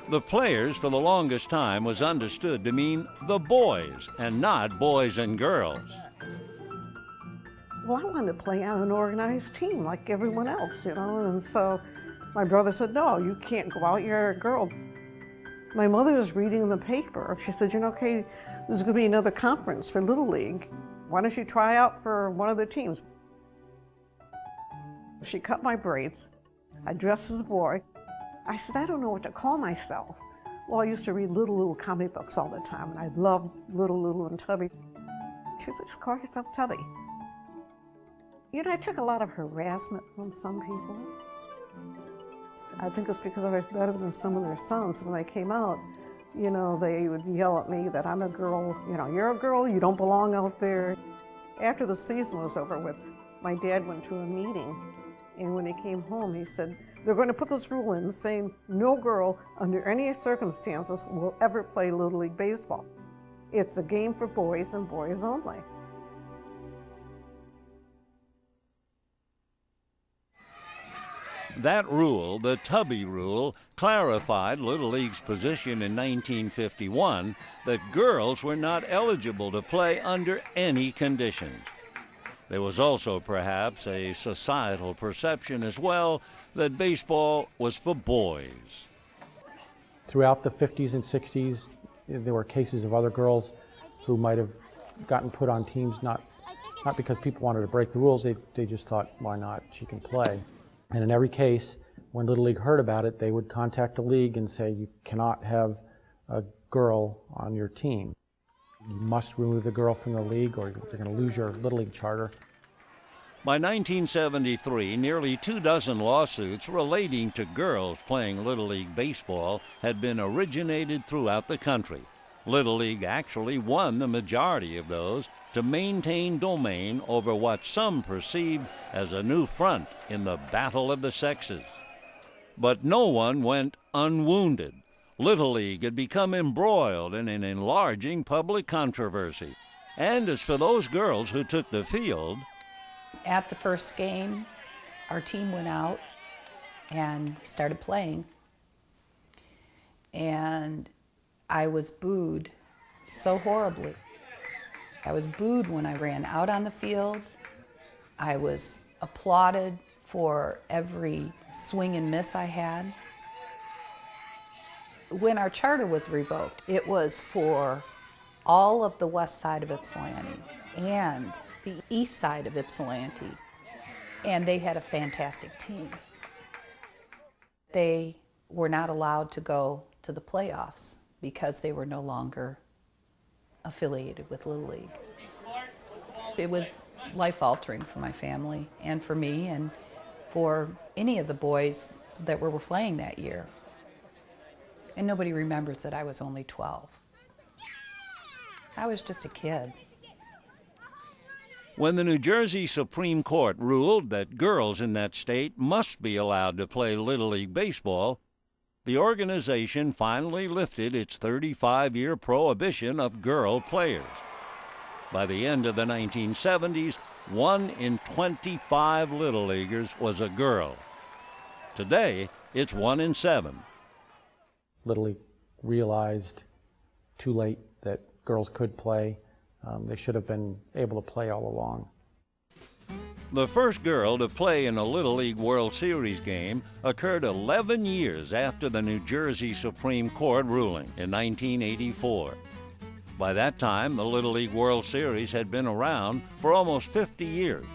The players for the longest time was understood to mean the boys and not boys and girls. Well, I wanted to play on an organized team like everyone else, and so my brother said, no, you can't go out, you're a girl. My mother was reading the paper. She said, okay, there's going to be another conference for Little League. Why don't you try out for one of the teams? She cut my braids. I dressed as a boy. I said, I don't know what to call myself. Well, I used to read Little comic books all the time, and I loved Little and Tubby. She said, just call yourself Tubby. I took a lot of harassment from some people. I think it's because I was better than some of their sons. When they came out, they would yell at me that I'm a girl. You're a girl, you don't belong out there. After the season was over with, my dad went to a meeting, and when he came home, he said, they're going to put this rule in saying no girl under any circumstances will ever play Little League baseball. It's a game for boys and boys only. That rule, the Tubby rule, clarified Little League's position in 1951 that girls were not eligible to play under any conditions. There was also perhaps a societal perception as well that baseball was for boys. Throughout the 50s and 60s, there were cases of other girls who might have gotten put on teams, not because people wanted to break the rules, they just thought, why not, she can play. And in every case, when Little League heard about it, they would contact the league and say, you cannot have a girl on your team. You must remove the girl from the league or you're going to lose your Little League charter. By 1973, nearly 24 lawsuits relating to girls playing Little League baseball had been originated throughout the country. Little League actually won the majority of those to maintain domain over what some perceived as a new front in the battle of the sexes. But no one went unwounded. Little League had become embroiled in an enlarging public controversy. And as for those girls who took the field, at the first game, our team went out and started playing. And I was booed so horribly. I was booed when I ran out on the field. I was applauded for every swing and miss I had. When our charter was revoked, it was for all of the west side of Ypsilanti and the east side of Ypsilanti, and they had a fantastic team. They were not allowed to go to the playoffs because they were no longer affiliated with Little League. It was life-altering for my family and for me and for any of the boys that were playing that year. And nobody remembers that I was only 12. I was just a kid. When the New Jersey Supreme Court ruled that girls in that state must be allowed to play Little League baseball, the organization finally lifted its 35-year prohibition of girl players. By the end of the 1970s, 1 in 25 Little Leaguers was a girl. Today, it's 1 in 7. Little League realized too late that girls could play. They should have been able to play all along. The first girl to play in a Little League World Series game occurred 11 years after the New Jersey Supreme Court ruling in 1984. By that time, the Little League World Series had been around for almost 50 years.